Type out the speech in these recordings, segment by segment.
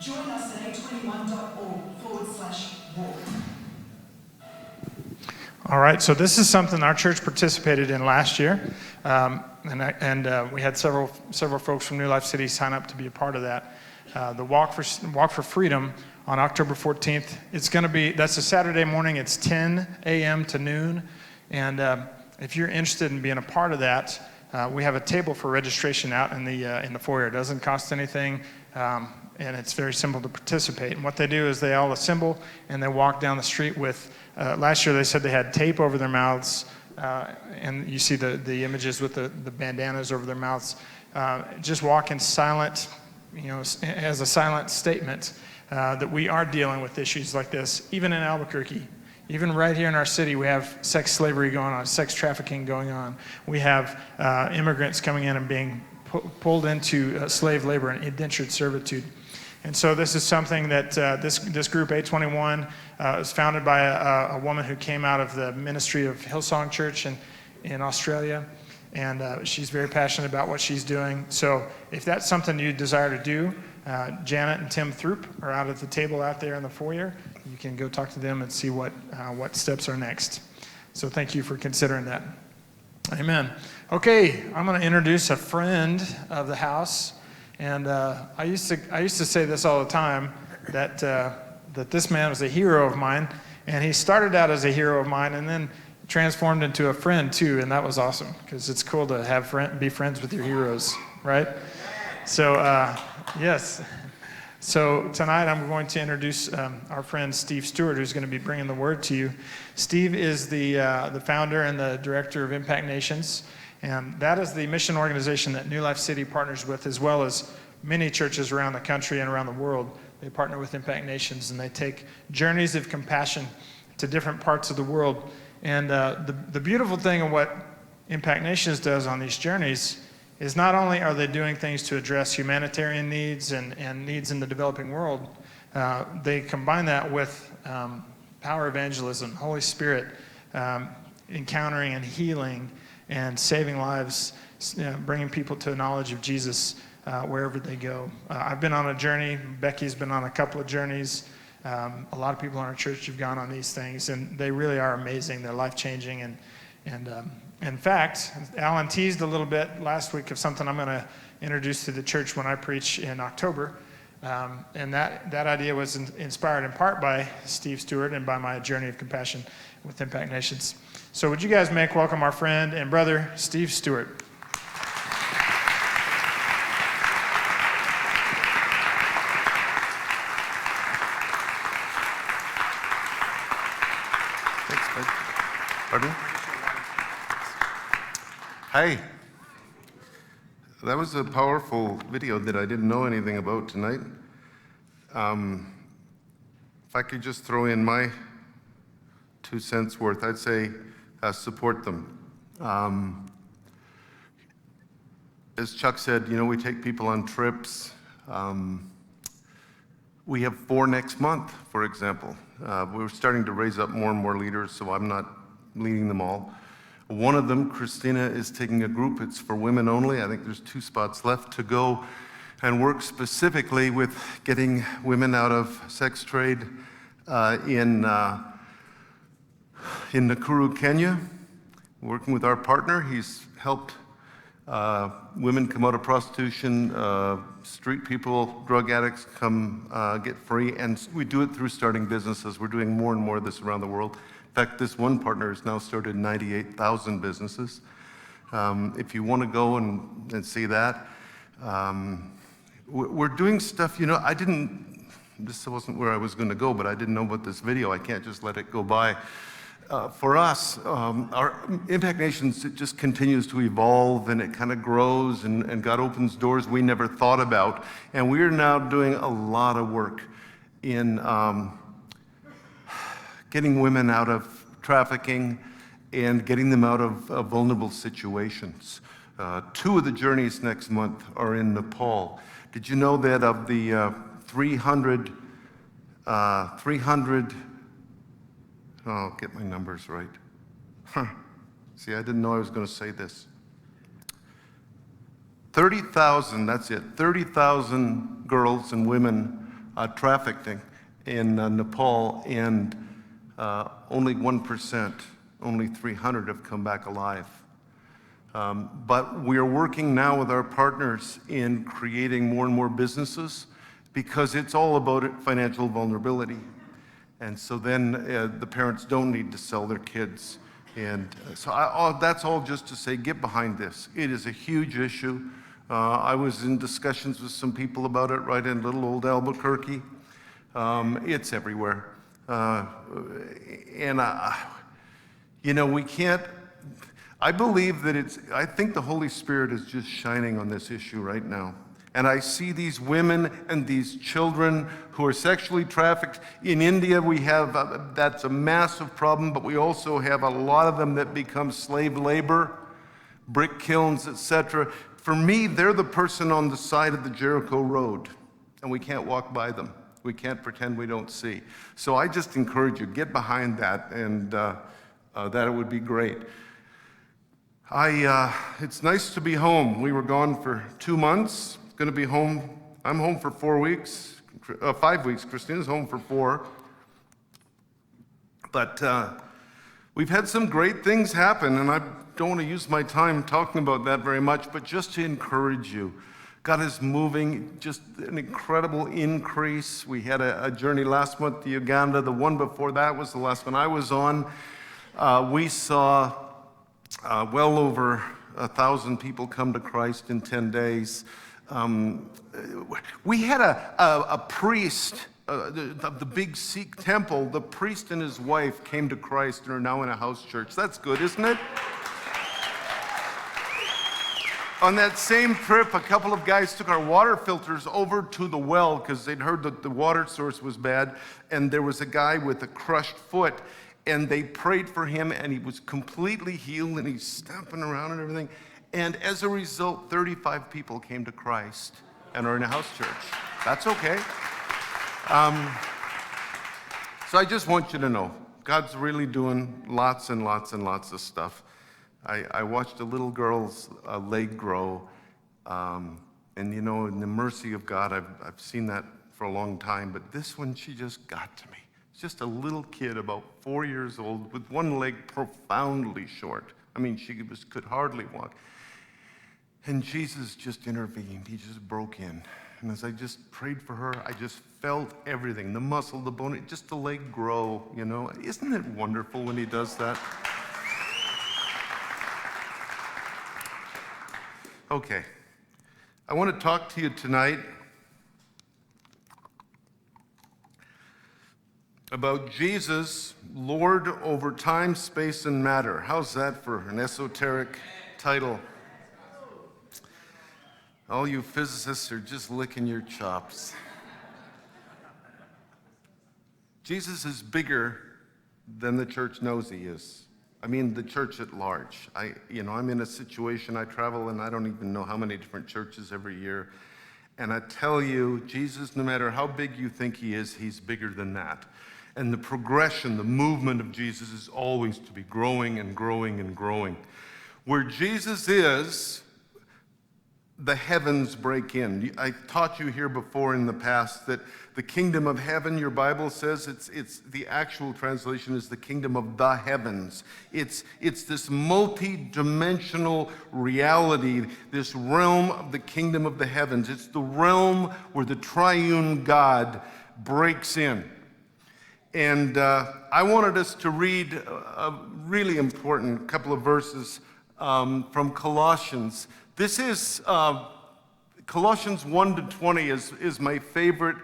Join us at a21.org/walk. All right, so this is something our church participated in last year, and we had several folks from New Life City sign up to be a part of that. The Walk for Freedom on October 14th. That's a Saturday morning. It's 10 a.m. to noon, and if you're interested in being a part of that, we have a table for registration out in the foyer. It doesn't cost anything. And it's very simple to participate. And what they do is they all assemble and they walk down the street with, last year they said they had tape over their mouths, and you see the images with the bandanas over their mouths. Just walk in silent, as a silent statement that we are dealing with issues like this, even in Albuquerque. Even right here in our city, we have sex slavery going on, sex trafficking going on. We have immigrants coming in and being pulled into slave labor and indentured servitude. And so this is something that this group, A21, was founded by a woman who came out of the ministry of Hillsong Church in Australia. And she's very passionate about what she's doing. So if that's something you desire to do, Janet and Tim Throop are out at the table out there in the foyer. You can go talk to them and see what steps are next. So thank you for considering that. Amen. Okay, I'm going to introduce a friend of the house. And I used to say this all the time, that this man was a hero of mine, and he started out as a hero of mine, and then transformed into a friend too, and that was awesome because it's cool to be friends with your heroes, right? So yes. So tonight I'm going to introduce our friend Steve Stewart, who's going to be bringing the word to you. Steve is the founder and the director of Impact Nations. And that is the mission organization that New Life City partners with, as well as many churches around the country and around the world. They partner with Impact Nations, and they take journeys of compassion to different parts of the world. And the beautiful thing of what Impact Nations does on these journeys is not only are they doing things to address humanitarian needs and needs in the developing world, they combine that with power evangelism, Holy Spirit, encountering and healing and saving lives, bringing people to a knowledge of Jesus wherever they go. I've been on a journey. Becky's been on a couple of journeys. A lot of people in our church have gone on these things, and they really are amazing. They're life-changing. And in fact, Alan teased a little bit last week of something I'm going to introduce to the church when I preach in October. And that idea was inspired in part by Steve Stewart and by my journey of compassion with Impact Nations. So would you guys welcome our friend and brother, Steve Stewart. Thanks, bud. Pardon? Hi. That was a powerful video that I didn't know anything about tonight. If I could just throw in my 2 cents worth, I'd say support them. As Chuck said, we take people on trips. We have 4 next month, for example. We're starting to raise up more and more leaders, so I'm not leading them all. One of them, Christina, is taking a group. It's for women only. I think there's 2 spots left to go and work specifically with getting women out of sex trade in Nakuru, Kenya. Working with our partner, he's helped women come out of prostitution, street people, drug addicts come get free, and we do it through starting businesses. We're doing more and more of this around the world. In fact, this one partner has now started 98,000 businesses. If you want to go and see that, we're doing stuff, this wasn't where I was going to go, but I didn't know about this video. I can't just let it go by. For us, our Impact Nations, it just continues to evolve, and it kind of grows, and God opens doors we never thought about. And we're now doing a lot of work in getting women out of trafficking and getting them out of vulnerable situations. 2 of the journeys next month are in Nepal. Did you know that of the 300, I'll get my numbers right. See, I didn't know I was going to say this. 30,000, that's it, 30,000 girls and women trafficking in Nepal, and only 1%, only 300 have come back alive. But we are working now with our partners in creating more and more businesses, because it's all about financial vulnerability. And so then the parents don't need to sell their kids. And so that's all just to say, get behind this. It is a huge issue. I was in discussions with some people about it right in little old Albuquerque. It's everywhere. We can't, I believe that I think the Holy Spirit is just shining on this issue right now. And I see these women and these children who are sexually trafficked. In India, we have, that's a massive problem, but we also have a lot of them that become slave labor, brick kilns, etc. For me, they're the person on the side of the Jericho Road, and we can't walk by them. We can't pretend we don't see. So I just encourage you, get behind that, and that would be great. It's nice to be home. We were gone for 2 months. Going to be home. I'm home for 4 weeks, 5 weeks. Christina's home for 4. But we've had some great things happen, and I don't want to use my time talking about that very much, but just to encourage you. God is moving, just an incredible increase. We had a journey last month to Uganda. The one before that was the last one I was on. We saw well over 1,000 people come to Christ in 10 days. We had a priest of the big Sikh temple. The priest and his wife came to Christ and are now in a house church. That's good, isn't it? On that same trip, a couple of guys took our water filters over to the well because they'd heard that the water source was bad, and there was a guy with a crushed foot, and they prayed for him, and he was completely healed, and he's stamping around and everything. And as a result, 35 people came to Christ and are in a house church. That's okay. So I just want you to know, God's really doing lots and lots and lots of stuff. I watched a little girl's leg grow, and in the mercy of God, I've seen that for a long time, but this one, she just got to me. It's just a little kid about 4 years old with one leg profoundly short. I mean, she could hardly walk. And Jesus just intervened. He just broke in. And as I just prayed for her, I just felt everything, the muscle, the bone, just the leg grow, Isn't it wonderful when he does that? Okay. I want to talk to you tonight about Jesus, Lord over time, space, and matter. How's that for an esoteric title? All you physicists are just licking your chops. Jesus is bigger than the church knows he is. I mean, the church at large. I'm in a situation, I travel, and I don't even know how many different churches every year. And I tell you, Jesus, no matter how big you think he is, he's bigger than that. And the progression, the movement of Jesus is always to be growing and growing and growing. Where Jesus is, the heavens break in. I taught you here before in the past that the kingdom of heaven, your Bible says, it's the actual translation is the kingdom of the heavens. It's this multi-dimensional reality, this realm of the kingdom of the heavens. It's the realm where the triune God breaks in. And I wanted us to read a really important couple of verses from Colossians. This is Colossians 1-20 is my favorite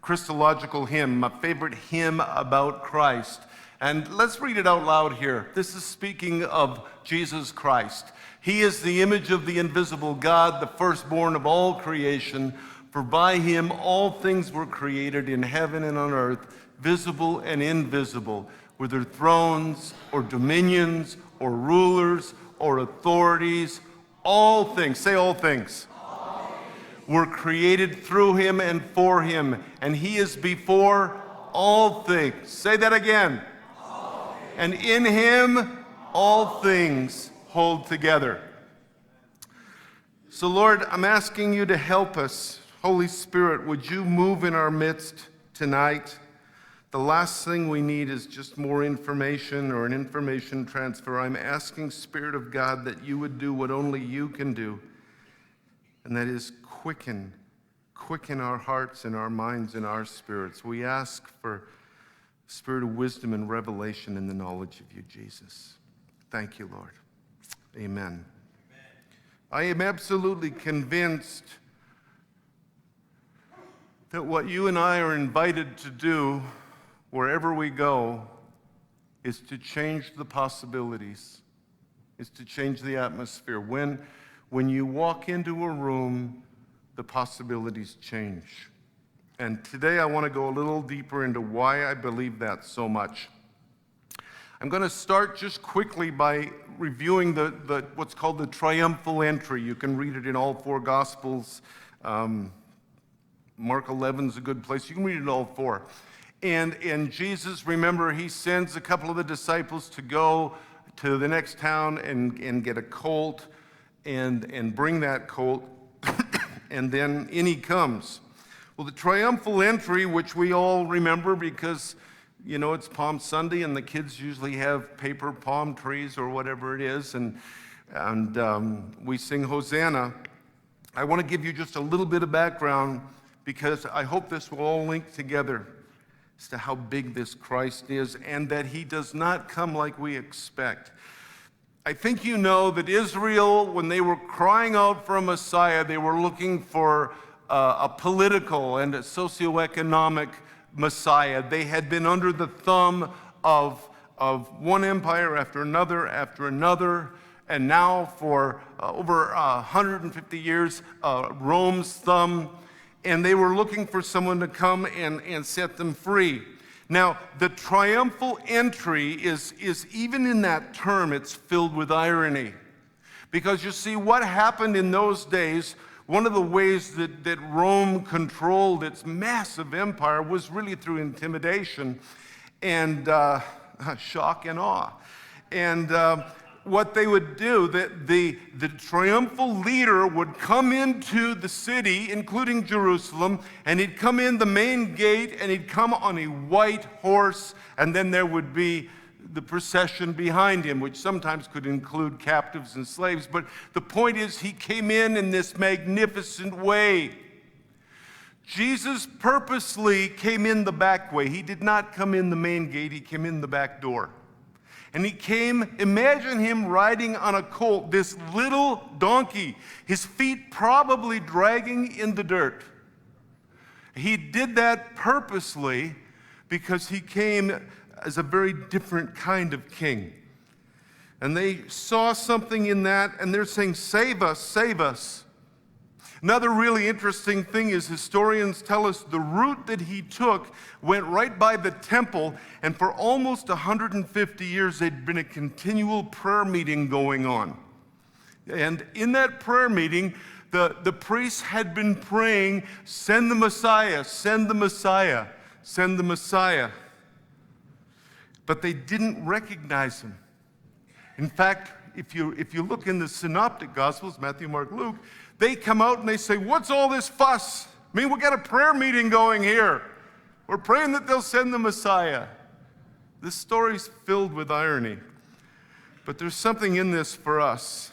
Christological hymn, my favorite hymn about Christ. And let's read it out loud here. This is speaking of Jesus Christ. He is the image of the invisible God, the firstborn of all creation. For by him all things were created in heaven and on earth, visible and invisible, whether thrones or dominions or rulers or authorities. All things, say all things, were created through him and for him, and he is before all things. Say that again. And in him all things hold together. So Lord, I'm asking you to help us Holy Spirit, would you move in our midst tonight? The last thing we need is just more information or an information transfer. I'm asking, Spirit of God, that you would do what only you can do, and that is quicken our hearts and our minds and our spirits. We ask for spirit of wisdom and revelation in the knowledge of you, Jesus. Thank you, Lord. Amen. I am absolutely convinced that what you and I are invited to do wherever we go is to change the possibilities, is to change the atmosphere. When you walk into a room, the possibilities change. And today I want to go a little deeper into why I believe that so much. I'm going to start just quickly by reviewing the what's called the Triumphal Entry. You can read it in all four Gospels. Mark 11 is a good place. You can read it in all four. And Jesus, remember, he sends a couple of the disciples to go to the next town and get a colt and bring that colt. And then in he comes. Well, the Triumphal Entry, which we all remember because, you know, it's Palm Sunday and the kids usually have paper palm trees or whatever it is, and we sing Hosanna. I want to give you just a little bit of background because I hope this will all link together as to how big this Christ is and that he does not come like we expect. I think you know that Israel, when they were crying out for a Messiah, they were looking for a political and a socioeconomic Messiah. They had been under the thumb of one empire after another, and now for over 150 years, Rome's thumb, and they were looking for someone to come and set them free. Now, the triumphal entry is even in that term, it's filled with irony. Because you see, what happened in those days, one of the ways that Rome controlled its massive empire was really through intimidation and shock and awe. And what they would do, the triumphal leader would come into the city, including Jerusalem, and he'd come in the main gate, and he'd come on a white horse, and then there would be the procession behind him, which sometimes could include captives and slaves. But the point is, he came in this magnificent way. Jesus purposely came in the back way. He did not come in the main gate, he came in the back door. And he came, imagine him riding on a colt, this little donkey, his feet probably dragging in the dirt. He did that purposely because he came as a very different kind of king. And they saw something in that, and they're saying, "Save us, save us." Another really interesting thing is historians tell us the route that he took went right by the temple, and for almost 150 years there'd been a continual prayer meeting going on. And in that prayer meeting, the priests had been praying, "Send the Messiah, send the Messiah, send the Messiah." But they didn't recognize him. In fact, if you look in the synoptic gospels, Matthew, Mark, Luke, they come out and they say, "What's all this fuss? I mean, we got a prayer meeting going here. We're praying that they'll send the Messiah." This story's filled with irony. But there's something in this for us.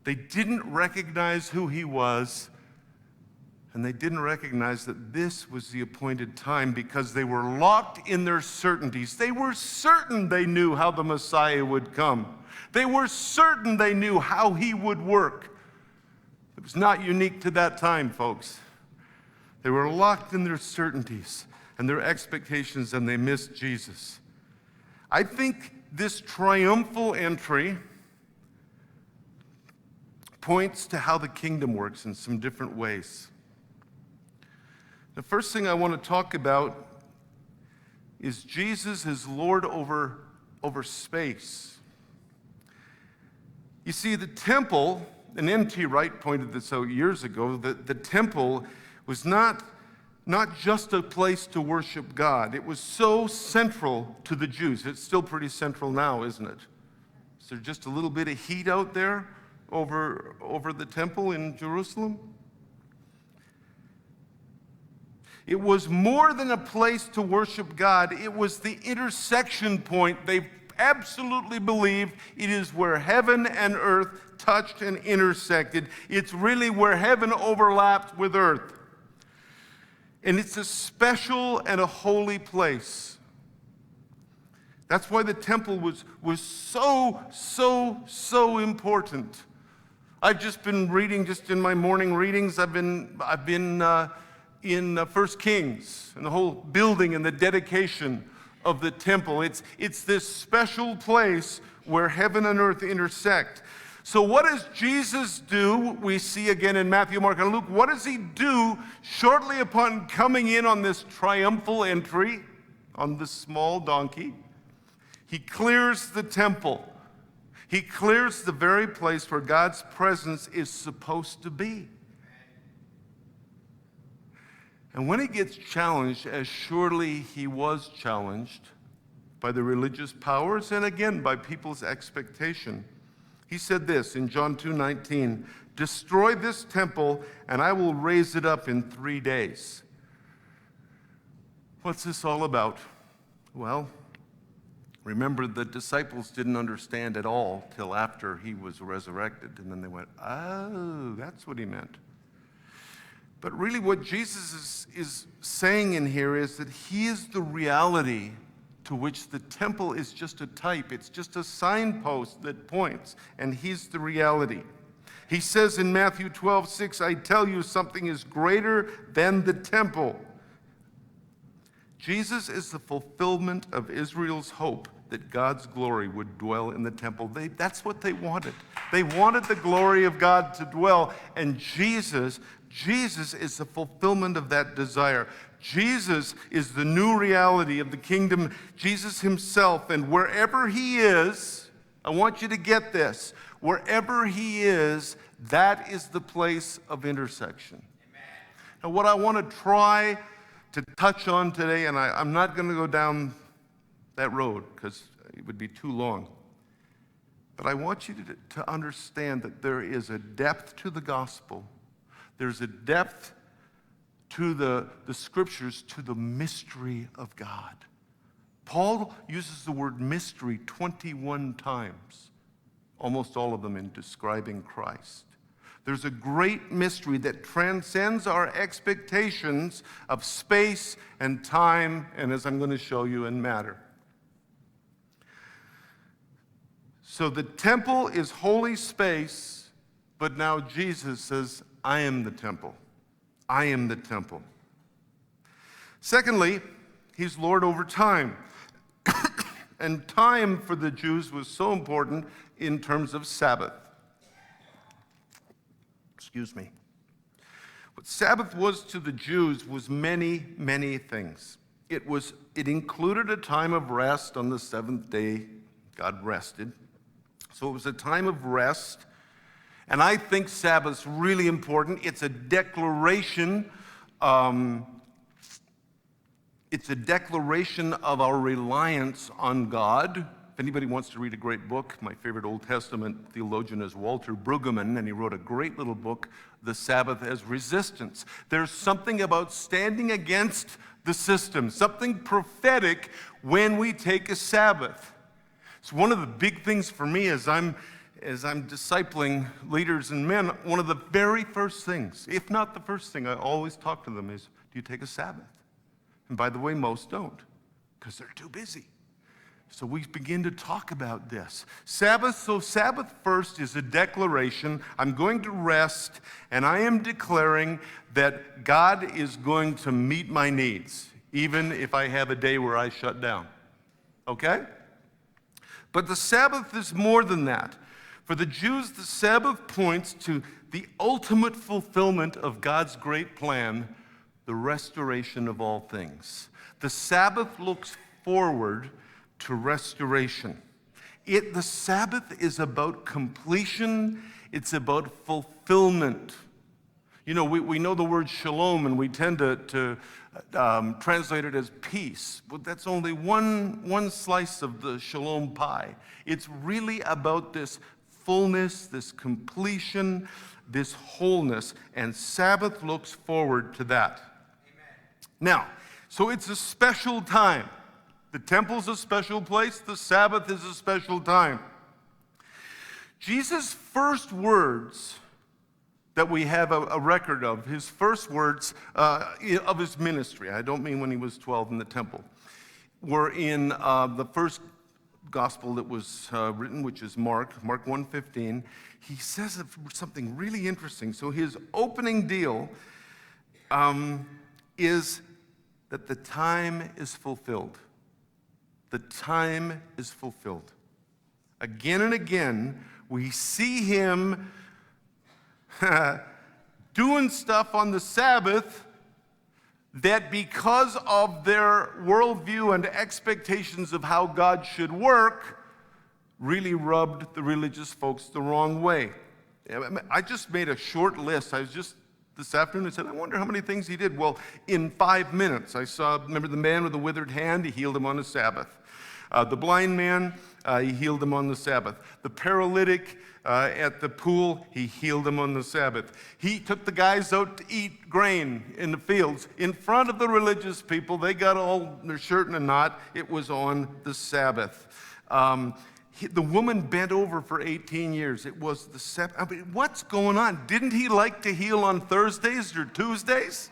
They didn't recognize who he was, and they didn't recognize that this was the appointed time because they were locked in their certainties. They were certain they knew how the Messiah would come. They were certain they knew how he would work. It was not unique to that time, folks. They were locked in their certainties and their expectations, and they missed Jesus. I think this triumphal entry points to how the kingdom works in some different ways. The first thing I want to talk about is Jesus is Lord over space. You see, the temple, and N.T. Wright pointed this out years ago, that the temple was not just a place to worship God. It was so central to the Jews. It's still pretty central now, isn't it? Is there just a little bit of heat out there over the temple in Jerusalem? It was more than a place to worship God. It was the intersection point. They absolutely believed it is where heaven and earth touched and intersected. It's really where heaven overlapped with earth. And it's a special and a holy place. That's why the temple was so important. I've just been reading, just in my morning readings, I've been in 1 Kings, and the whole building and the dedication of the temple. It's this special place where heaven and earth intersect. So what does Jesus do? We see again in Matthew, Mark, and Luke. What does he do shortly upon coming in on this triumphal entry on this small donkey? He clears the temple. He clears the very place where God's presence is supposed to be. And when he gets challenged, as surely he was challenged by the religious powers and again by people's expectation, he said this in John 2:19, "Destroy this temple and I will raise it up in 3 days." What's this all about? Well, remember, the disciples didn't understand at all till after he was resurrected. And then they went, oh, that's what he meant. But really what Jesus is saying in here is that he is the reality to which the temple is just a type. It's just a signpost that points, and he's the reality. He says in Matthew 12:6, "I tell you, something is greater than the temple." Jesus is the fulfillment of Israel's hope that God's glory would dwell in the temple. That's what they wanted. They wanted the glory of God to dwell, and Jesus is the fulfillment of that desire. Jesus is the new reality of the kingdom, Jesus himself, and wherever he is, I want you to get this, wherever he is, that is the place of intersection. Amen. Now what I want to try to touch on today, and I'm not going to go down that road because it would be too long, but I want you to understand that there is a depth to the gospel. There's a depth to the scriptures, to the mystery of God. Paul uses the word mystery 21 times, almost all of them in describing Christ. There's a great mystery that transcends our expectations of space and time, and as I'm going to show you, in matter. So the temple is holy space, but now Jesus says, I am the temple. I am the temple. Secondly, he's Lord over time. And time for the Jews was so important in terms of Sabbath. Excuse me. What Sabbath was to the Jews was many, many things. It included a time of rest on the seventh day. God rested. So it was a time of rest. And I think Sabbath's really important. It's a declaration. It's a declaration of our reliance on God. If anybody wants to read a great book, my favorite Old Testament theologian is Walter Brueggemann, and he wrote a great little book, The Sabbath as Resistance. There's something about standing against the system, something prophetic when we take a Sabbath. It's one of the big things for me as I'm discipling leaders and men. One of the very first things, if not the first thing, I always talk to them is, do you take a Sabbath? And by the way, most don't, because they're too busy. So we begin to talk about this. Sabbath first is a declaration. I'm going to rest, and I am declaring that God is going to meet my needs, even if I have a day where I shut down. Okay? But the Sabbath is more than that. For the Jews, the Sabbath points to the ultimate fulfillment of God's great plan, the restoration of all things. The Sabbath looks forward to restoration. The Sabbath is about completion. It's about fulfillment. You know, we know the word shalom, and we tend to translate it as peace. But that's only one slice of the shalom pie. It's really about this fullness, this completion, this wholeness, and Sabbath looks forward to that. Amen. Now, so it's a special time. The temple's a special place. The Sabbath is a special time. Jesus' first words that we have a record of, his first words of his ministry, I don't mean when he was 12 in the temple, were in the first gospel that was written, which is Mark 1:15. He says something really interesting. So his opening deal is that the time is fulfilled. The time is fulfilled. Again and again, we see him doing stuff on the Sabbath that, because of their worldview and expectations of how God should work, really rubbed the religious folks the wrong way. I just made a short list. I was just this afternoon, I said, I wonder how many things he did. Well, in 5 minutes, remember the man with the withered hand? He healed him on the Sabbath. The blind man, he healed him on the Sabbath. The paralytic at the pool, he healed him on the Sabbath. He took the guys out to eat grain in the fields in front of the religious people. They got all their shirt in a knot. It was on the Sabbath. The woman bent over for 18 years. It was the Sabbath. I mean, what's going on? Didn't he like to heal on Thursdays or Tuesdays?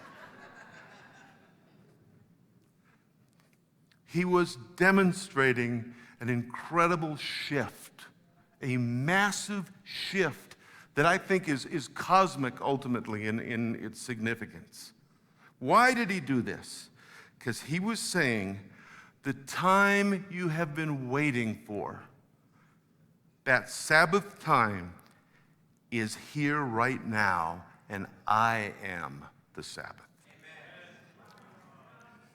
He was demonstrating an incredible shift, a massive shift that I think is cosmic ultimately in its significance. Why did he do this? Because he was saying, the time you have been waiting for, that Sabbath time, is here right now, and I am the Sabbath.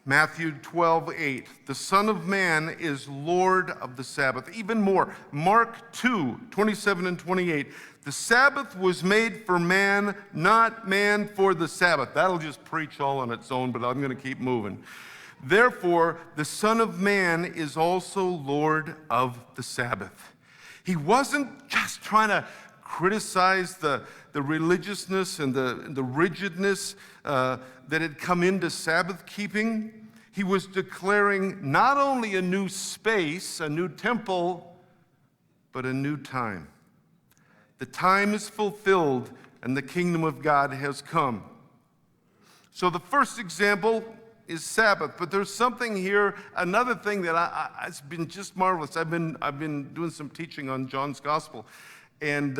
Matthew 12:8, the Son of Man is Lord of the Sabbath. Even more, Mark 2:27 and 28, the Sabbath was made for man, not man for the Sabbath. That'll just preach all on its own, but I'm going to keep moving. Therefore, the Son of Man is also Lord of the Sabbath. He wasn't just trying to criticize the religiousness and the rigidness that had come into Sabbath keeping. He was declaring not only a new space, a new temple, but a new time. The time is fulfilled and the kingdom of God has come. So the first example is Sabbath, but there's something here, another thing that it's been just marvelous. I've been doing some teaching on John's gospel, and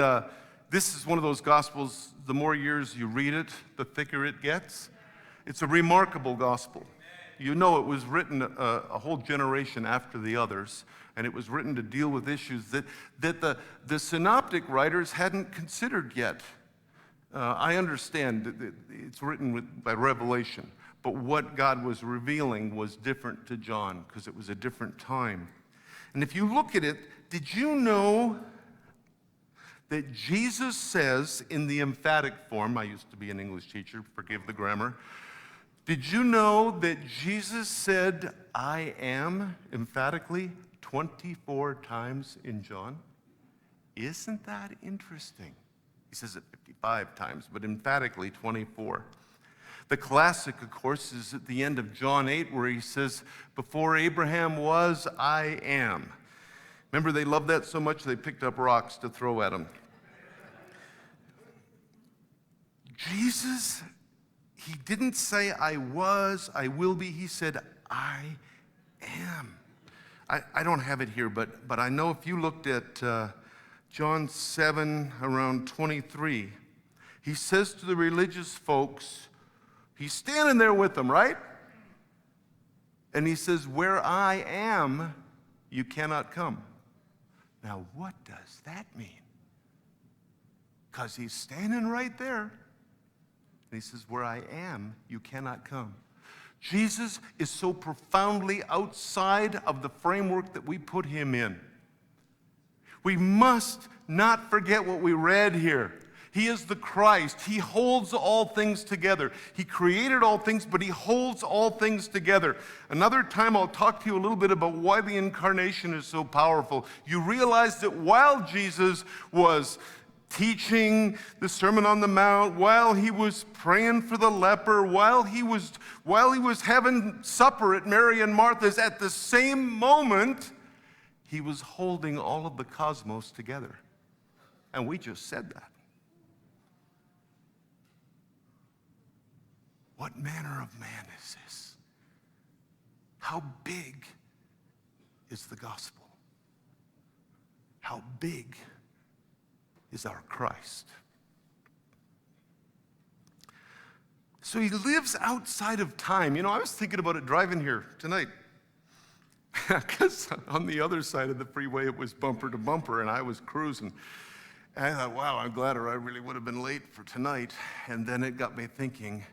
this is one of those gospels, the more years you read it, the thicker it gets. It's a remarkable gospel. You know, it was written a whole generation after the others, and it was written to deal with issues that the synoptic writers hadn't considered yet. I understand that it's written by revelation, but what God was revealing was different to John because it was a different time. And if you look at it, did you know that Jesus says in the emphatic form, I used to be an English teacher, forgive the grammar. Did you know that Jesus said, I am, emphatically, 24 times in John? Isn't that interesting? He says it 55 times, but emphatically 24. The classic, of course, is at the end of John 8, where he says, before Abraham was, I am. Remember, they loved that so much they picked up rocks to throw at him. Jesus, he didn't say, I was, I will be. He said, I am. I don't have it here, but I know if you looked at John 7, around 23, he says to the religious folks, he's standing there with them, right? And he says, where I am, you cannot come. Now, what does that mean? Because he's standing right there. And he says, where I am, you cannot come. Jesus is so profoundly outside of the framework that we put him in. We must not forget what we read here. He is the Christ. He holds all things together. He created all things, but he holds all things together. Another time I'll talk to you a little bit about why the incarnation is so powerful. You realize that while Jesus was teaching the Sermon on the Mount, while he was praying for the leper, while he was having supper at Mary and Martha's, at the same moment, he was holding all of the cosmos together. And we just said that. What manner of man is this? How big is the gospel? How big is our Christ? So he lives outside of time. You know, I was thinking about it driving here tonight. Because on the other side of the freeway, it was bumper to bumper, and I was cruising. And I thought, wow, I'm glad, or I really would have been late for tonight. And then it got me thinking,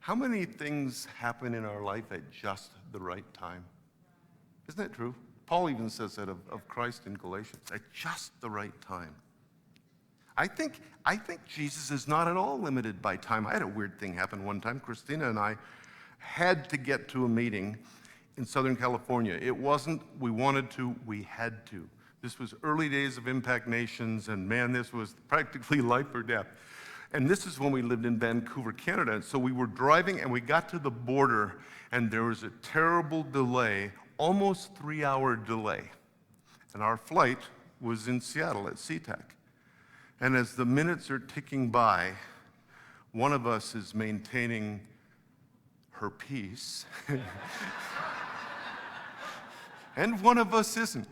how many things happen in our life at just the right time? Isn't that true? Paul even says that of Christ in Galatians, at just the right time. I think Jesus is not at all limited by time. I had a weird thing happen one time. Christina and I had to get to a meeting in Southern California. It wasn't we wanted to, we had to. This was early days of Impact Nations, and man, this was practically life or death. And this is when we lived in Vancouver, Canada. And so we were driving, and we got to the border, and there was a terrible delay, almost 3-hour delay. And our flight was in Seattle at SeaTac. And as the minutes are ticking by, one of us is maintaining her peace, and one of us isn't.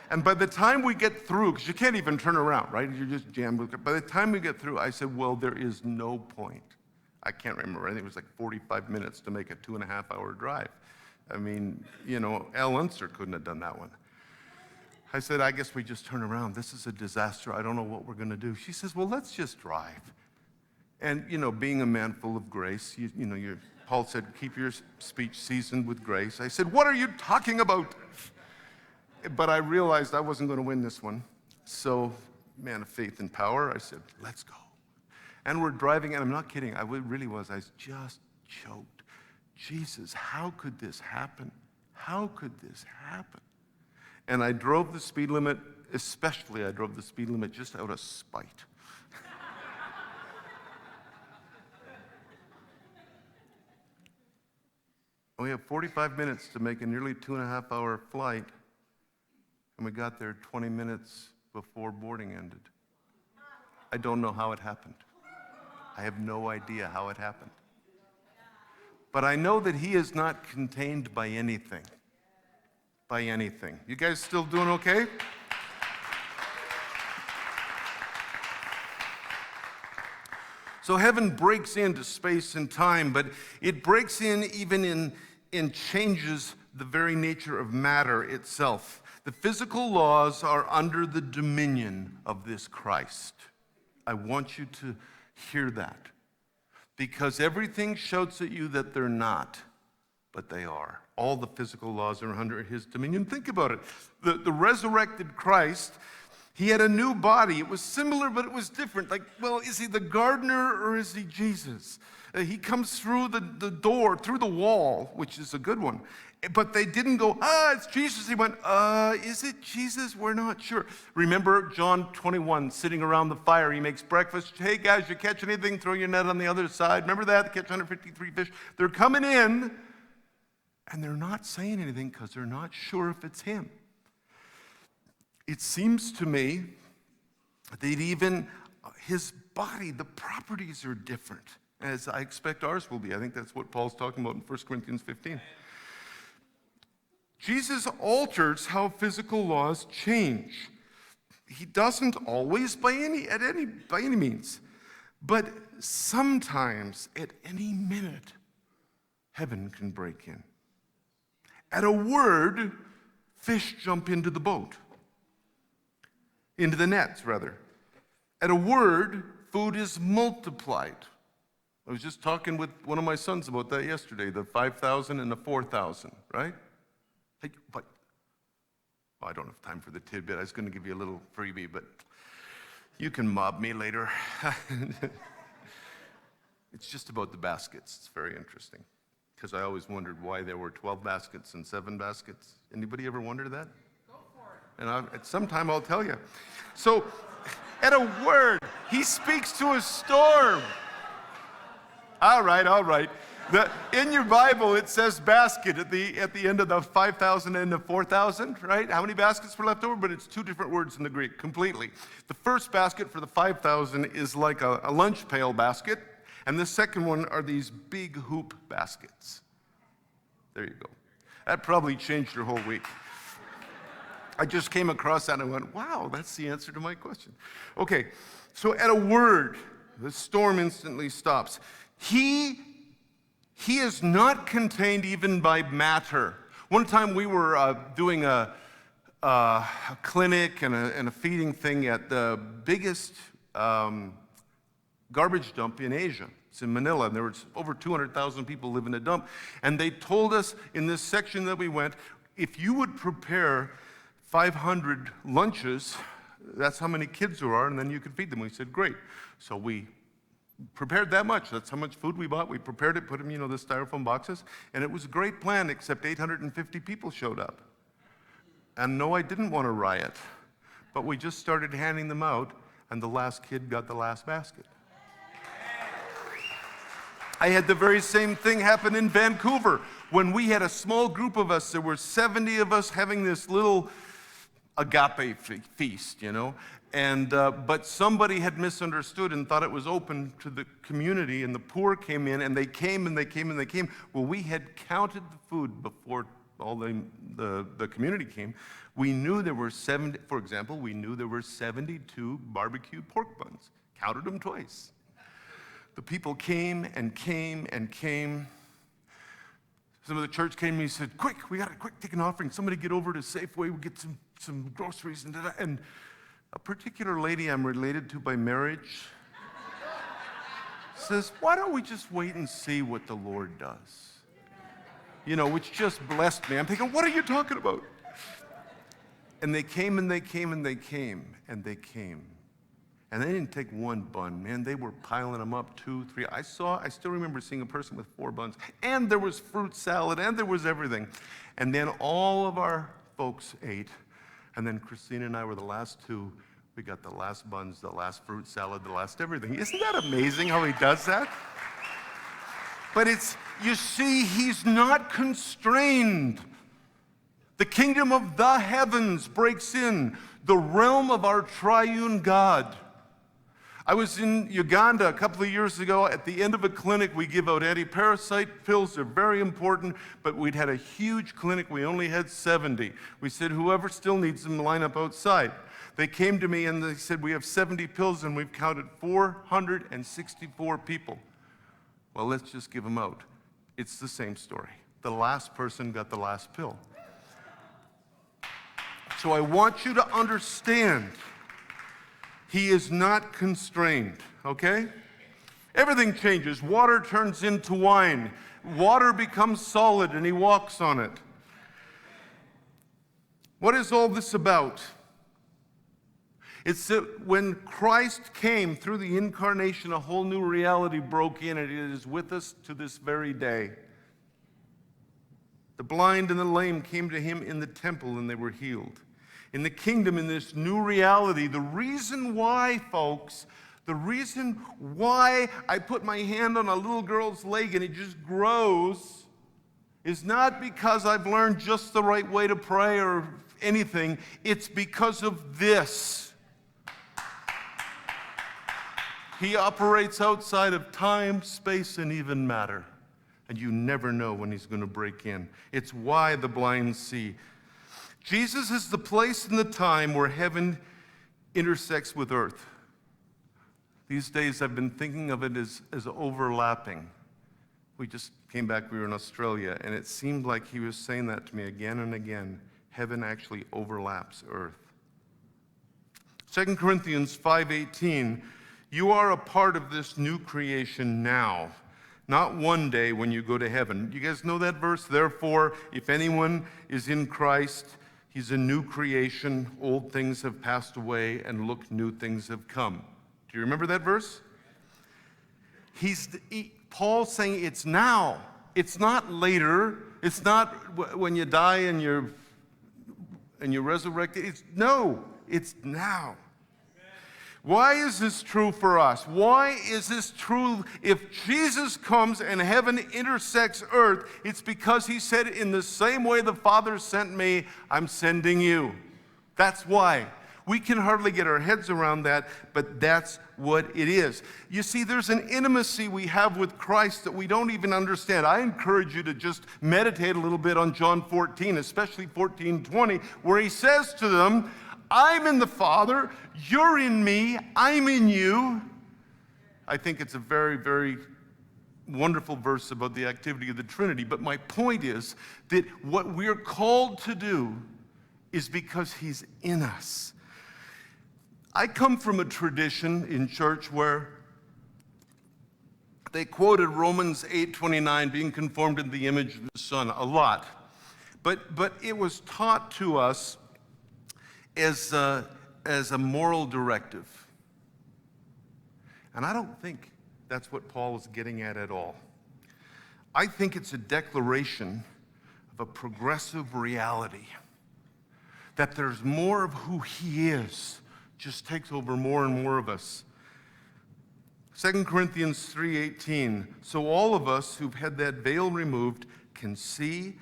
And by the time we get through, because you can't even turn around, right? You're just jammed. By the time we get through, I said, well, there is no point. I can't remember. I think it was like 45 minutes to make a 2.5-hour drive. I mean, you know, Al Unser couldn't have done that one. I said, I guess we just turn around. This is a disaster. I don't know what we're going to do. She says, well, let's just drive. And, you know, being a man full of grace, Paul said, keep your speech seasoned with grace. I said, what are you talking about? But I realized I wasn't going to win this one. So, man of faith and power, I said, let's go. And we're driving, and I'm not kidding. I really was. I just choked. Jesus, how could this happen? How could this happen? And I drove the speed limit, especially I drove the speed limit just out of spite. We have 45 minutes to make a nearly 2.5-hour flight, and we got there 20 minutes before boarding ended. I don't know how it happened. I have no idea how it happened. But I know that he is not contained by anything. By anything. You guys still doing okay? So heaven breaks into space and time, but it breaks in even in changes the very nature of matter itself. The physical laws are under the dominion of this Christ. I want you to hear that, because everything shouts at you that they're not, but they are. All the physical laws are under his dominion. Think about it. The resurrected Christ, he had a new body. It was similar, but it was different. Like, well, is he the gardener or is he Jesus? He comes through the door, through the wall, which is a good one. But they didn't go, it's Jesus. He went, is it Jesus? We're not sure. Remember John 21, sitting around the fire. He makes breakfast. Hey, guys, you catch anything? Throw your net on the other side. Remember that? They catch 153 fish. They're coming in, and they're not saying anything because they're not sure if it's him. It seems to me that even his body, the properties are different, as I expect ours will be. I think that's what Paul's talking about in 1 Corinthians 15. Jesus alters how physical laws change. He doesn't always by any means, but sometimes at any minute, heaven can break in. At a word, fish jump into the boat. Into the nets, rather. At a word, food is multiplied. I was just talking with one of my sons about that yesterday, the 5,000 and the 4,000, right? But I don't have time for the tidbit. I was going to give you a little freebie, but you can mob me later. It's just about the baskets. It's very interesting, because I always wondered why there were 12 baskets and 7 baskets. Anybody ever wonder that? And at some time I'll tell you. So At a word. He speaks to a storm. All right. In your Bible, it says basket at the end of the 5,000 and the 4,000, right? How many baskets were left over? But it's two different words in the Greek, completely. The first basket for the 5,000 is like a lunch pail basket, and the second one are these big hoop baskets. There you go. That probably changed your whole week. I just came across that and I went, wow, that's the answer to my question. Okay, so at a word, the storm instantly stops. He is not contained even by matter. One time we were doing a clinic and a feeding thing at the biggest garbage dump in Asia. It's in Manila, and there was over 200,000 people live in the dump. And they told us in this section that we went, if you would prepare 500 lunches, that's how many kids there are, and then you could feed them. We said, great. So we prepared that much. That's how much food we bought. We prepared it, put them, the styrofoam boxes, and it was a great plan, except 850 people showed up. And no, I didn't want to riot, but we just started handing them out, and the last kid got the last basket. I had the very same thing happen in Vancouver. When we had a small group of us, there were 70 of us having this little agape feast, And but somebody had misunderstood and thought it was open to the community, and the poor came in, and they came. Well, we had counted the food before all the community came. We knew there were 70, for example, 72 barbecued pork buns. Counted them twice. The people came and came and came. Some of the church came to me and said, quick, we got to take an offering. Somebody get over to Safeway, we'll get some groceries. And a particular lady I'm related to by marriage says, why don't we just wait and see what the Lord does? Which just blessed me. I'm thinking, what are you talking about? And they came and they came and they came and they came. And they didn't take one bun, man. They were piling them up, 2, 3. I still remember seeing a person with 4 buns. And there was fruit salad, and there was everything. And then all of our folks ate. And then Christina and I were the last 2. We got the last buns, the last fruit salad, the last everything. Isn't that amazing how he does that? But you see, he's not constrained. The kingdom of the heavens breaks in, the realm of our triune God. I was in Uganda a couple of years ago. At the end of a clinic, we give out anti-parasite pills. They're very important, but we'd had a huge clinic. We only had 70. We said, whoever still needs them, line up outside. They came to me and they said, we have 70 pills and we've counted 464 people. Well, let's just give them out. It's the same story. The last person got the last pill. So I want you to understand, he is not constrained, okay? Everything changes. Water turns into wine. Water becomes solid and he walks on it. What is all this about? It's that when Christ came through the incarnation, a whole new reality broke in, and it is with us to this very day. The blind and the lame came to him in the temple and they were healed. In the kingdom, in this new reality, the reason why, folks, the reason why I put my hand on a little girl's leg and it just grows is not because I've learned just the right way to pray or anything. It's because of this. He operates outside of time, space, and even matter. And you never know when he's going to break in. It's why the blind see. Jesus is the place and the time where heaven intersects with earth. These days I've been thinking of it as overlapping. We just came back, we were in Australia, and it seemed like he was saying that to me again and again. Heaven actually overlaps earth. 2 Corinthians 5:18, you are a part of this new creation now, not one day when you go to heaven. You guys know that verse? Therefore, if anyone is in Christ, he's a new creation. Old things have passed away, and look, new things have come. Do you remember that verse? Paul's saying it's now. It's not later. It's not when you die and you're resurrected. It's now. Why is this true for us? Why is this true? If Jesus comes and heaven intersects earth, it's because he said, in the same way the Father sent me, I'm sending you. That's why. We can hardly get our heads around that, but that's what it is. You see, there's an intimacy we have with Christ that we don't even understand. I encourage you to just meditate a little bit on John 14, especially 14:20, where he says to them, I'm in the Father, you're in me, I'm in you. I think it's a very, very wonderful verse about the activity of the Trinity. But my point is that what we're called to do is because he's in us. I come from a tradition in church where they quoted Romans 8:29, being conformed to the image of the Son, a lot. But it was taught to us as a moral directive. And I don't think that's what Paul is getting at all. I think it's a declaration of a progressive reality, that there's more of who he is, just takes over more and more of us. 2 Corinthians 3:18, so all of us who've had that veil removed can see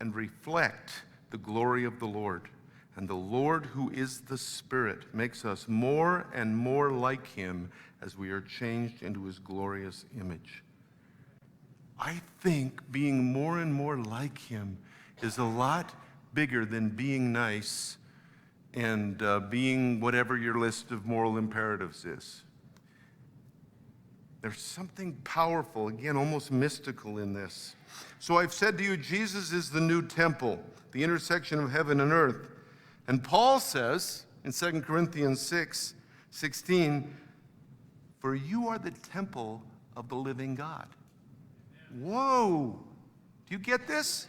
and reflect the glory of the Lord. And the Lord, who is the Spirit, makes us more and more like him as we are changed into his glorious image. I think being more and more like him is a lot bigger than being nice and being whatever your list of moral imperatives is. There's something powerful, again, almost mystical in this. So I've said to you, Jesus is the new temple, the intersection of heaven and earth. And Paul says in 2 Corinthians 6:16, for you are the temple of the living God. Whoa! Do you get this?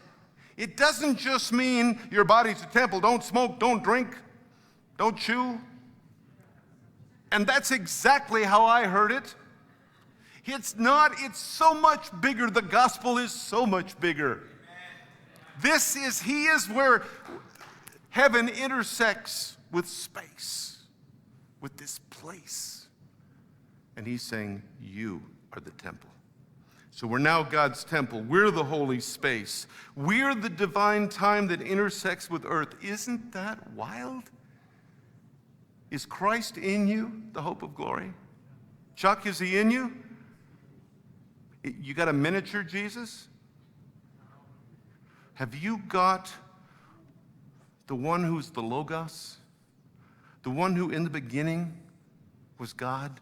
It doesn't just mean your body's a temple. Don't smoke, don't drink, don't chew. And that's exactly how I heard it. It's not, it's so much bigger. The gospel is so much bigger. He is where heaven intersects with space, with this place. And he's saying, you are the temple. So we're now God's temple. We're the holy space. We're the divine time that intersects with earth. Isn't that wild? Is Christ in you, the hope of glory? Chuck, is he in you? You got a miniature Jesus? Have you got the one who's the Logos? The one who in the beginning was God?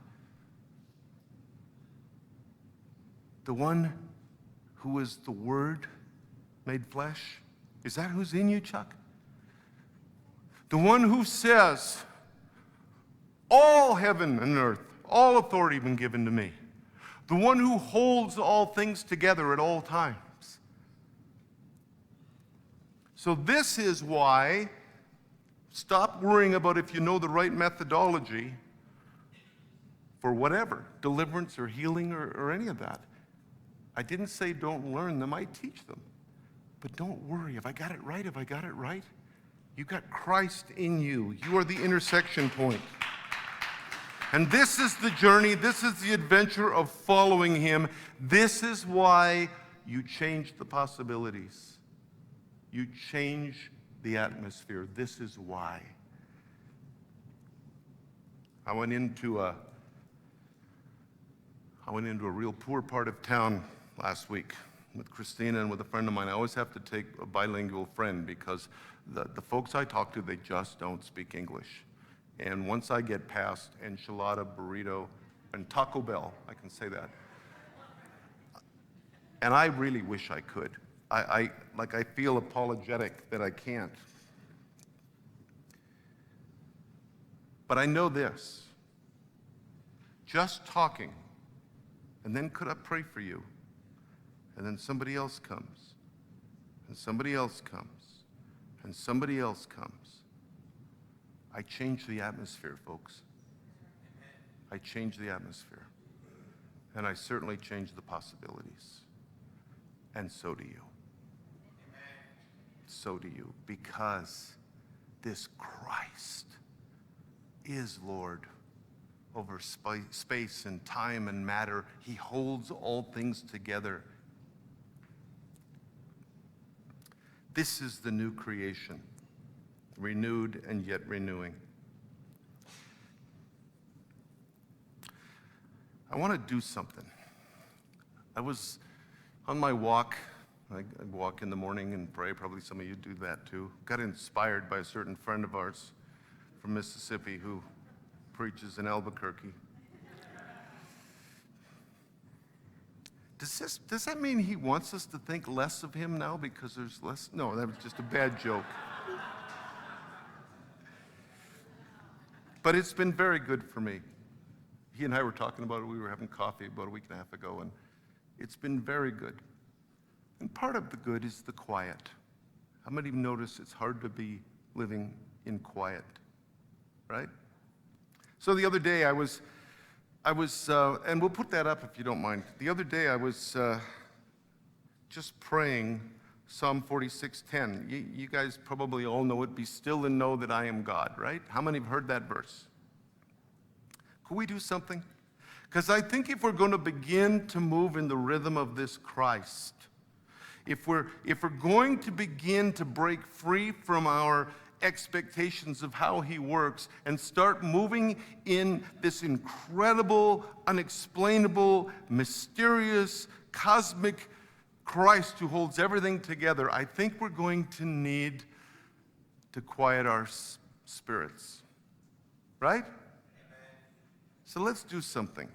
The one who was the Word made flesh? Is that who's in you, Chuck? The one who says, all heaven and earth, all authority has been given to me. The one who holds all things together at all times. So this is why, stop worrying about if you know the right methodology for whatever, deliverance or healing or any of that. I didn't say don't learn them, I teach them. But don't worry, have I got it right? Have I got it right? You got Christ in you. You are the intersection point. And this is the journey, this is the adventure of following him. This is why you change the possibilities. You change the atmosphere. This is why. I went into a real poor part of town last week with Christina and with a friend of mine. I always have to take a bilingual friend because the folks I talk to, they just don't speak English. And once I get past enchilada, burrito, and Taco Bell, I can say that. And I really wish I could. I feel apologetic that I can't. But I know this. Just talking, and then could I pray for you? And then somebody else comes, and somebody else comes, and somebody else comes. I change the atmosphere, folks. I change the atmosphere. And I certainly change the possibilities. And so do you. So do you. Because this Christ is Lord. over space and time and matter. He holds all things together. This is the new creation, renewed and yet renewing. I want to do something. I was on my walk. I walk in the morning and pray. Probably some of you do that too. Got inspired by a certain friend of ours from Mississippi who preaches in Albuquerque. Does that mean he wants us to think less of him now because there's less? No, that was just a bad joke. But it's been very good for me. He and I were talking about it. We were having coffee about a week and a half ago, and it's been very good. And part of the good is the quiet. How many of you notice it's hard to be living in quiet, right? So the other day I was, and we'll put that up if you don't mind. The other day I was just praying Psalm 46:10. You guys probably all know it. Be still and know that I am God, right? How many have heard that verse? Could we do something? Because I think if we're going to begin to move in the rhythm of this Christ, if we're going to begin to break free from our expectations of how he works and start moving in this incredible, unexplainable, mysterious, cosmic Christ who holds everything together, I think we're going to need to quiet our spirits. Right? So let's do something.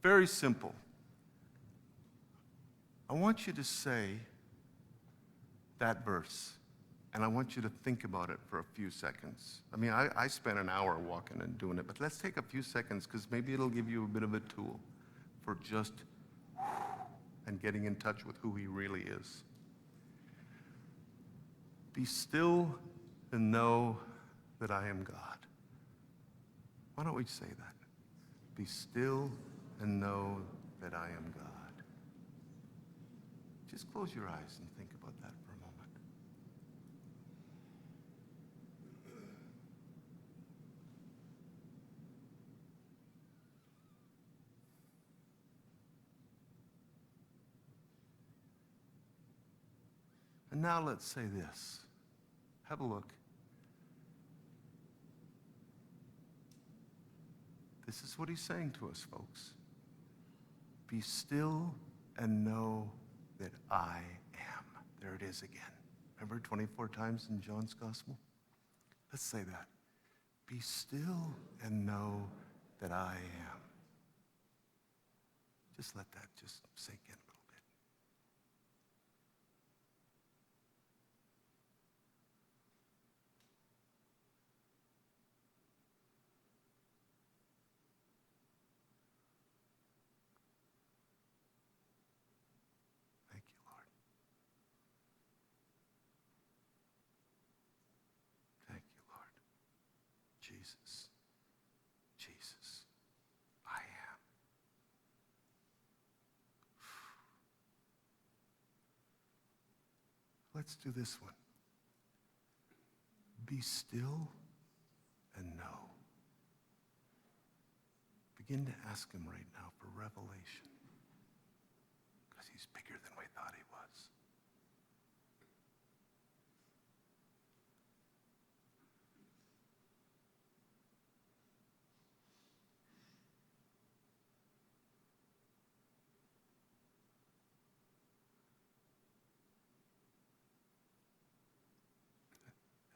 Very simple. I want you to say that verse, and I want you to think about it for a few seconds. I mean, I spent an hour walking and doing it, but let's take a few seconds because maybe it'll give you a bit of a tool for just and getting in touch with who he really is. Be still and know that I am God. Why don't we say that? Be still and know that I am God. Just close your eyes and think about that for a moment. And now let's say this. Have a look. This is what he's saying to us, folks. Be still and know that I am. There it is again. Remember 24 times in John's gospel? Let's say that. Be still and know that I am. Just let that just sink in a little bit. Thank you, Lord. Thank you, Lord. Jesus. Jesus. I am. Let's do this one. Be still and know. Begin to ask him right now for revelation. Because he's bigger than we thought he was.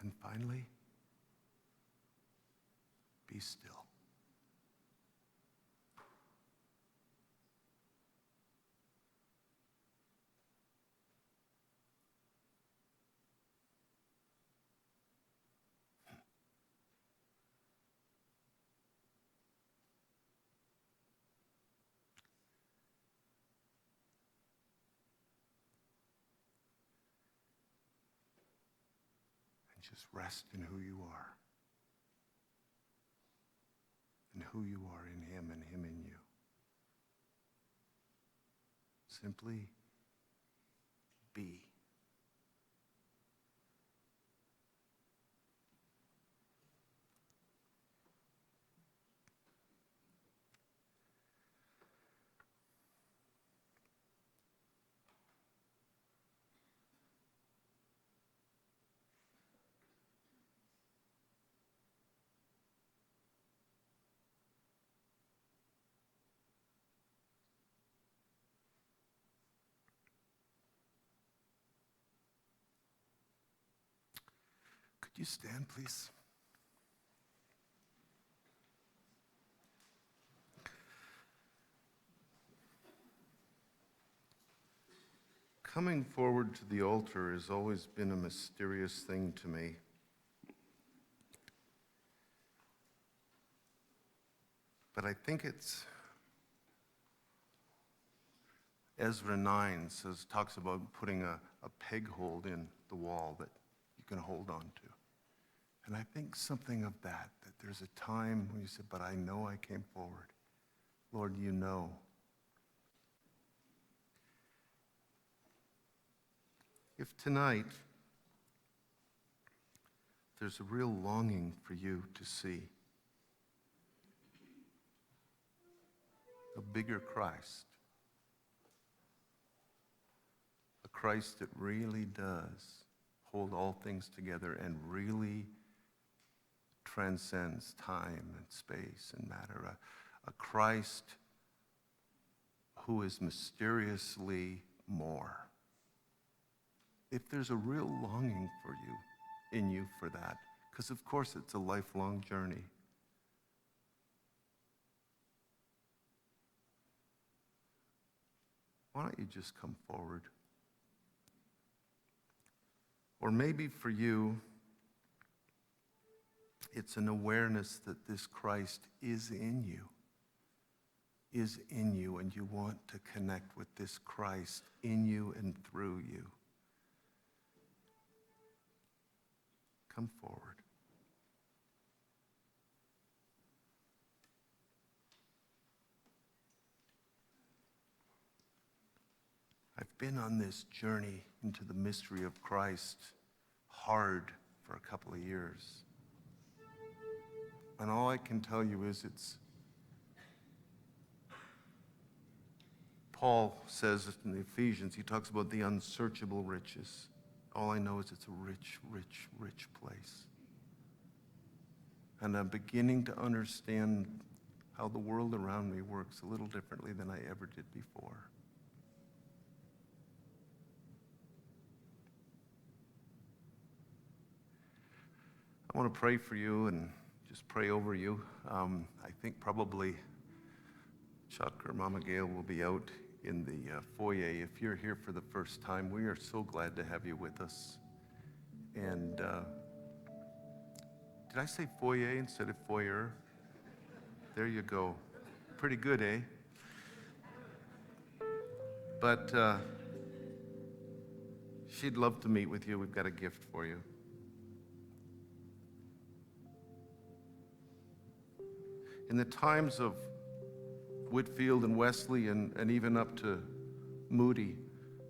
And finally, be still. And just rest in who you are. And who you are in him and him in you. Simply be. Would you stand, please? Coming forward to the altar has always been a mysterious thing to me. But I think it's Ezra 9 talks about putting a peg hold in the wall that you can hold on to. And I think something of that there's a time when you said, but I know I came forward. Lord, you know. If tonight there's a real longing for you to see a bigger Christ, a Christ that really does hold all things together and really transcends time and space and matter, a Christ who is mysteriously more. If there's a real longing in you for that, because of course it's a lifelong journey, why don't you just come forward? Or maybe for you, it's an awareness that this Christ is in you, and you want to connect with this Christ in you and through you. Come forward. I've been on this journey into the mystery of Christ hard for a couple of years. And all I can tell you is Paul says in the Ephesians, he talks about the unsearchable riches. All I know is it's a rich, rich, rich place. And I'm beginning to understand how the world around me works a little differently than I ever did before. I want to pray for you and just pray over you. I think probably Chuck or Mama Gail will be out in the foyer. If you're here for the first time, we are so glad to have you with us. And did I say foyer instead of foyer? There you go. Pretty good, eh? But she'd love to meet with you. We've got a gift for you. In the times of Whitfield and Wesley and even up to Moody,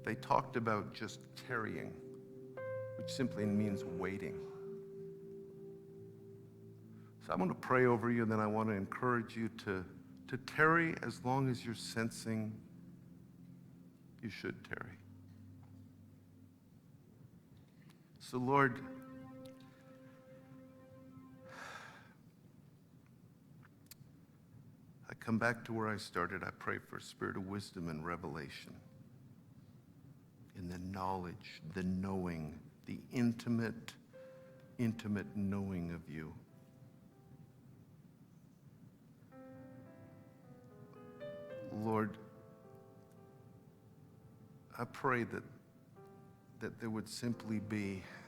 they talked about just tarrying, which simply means waiting. So I'm going to pray over you, and then I want to encourage you to tarry as long as you're sensing you should tarry. So Lord, I come back to where I started. I pray for a spirit of wisdom and revelation in the knowledge, the knowing, the intimate knowing of you. Lord, I pray that there would simply be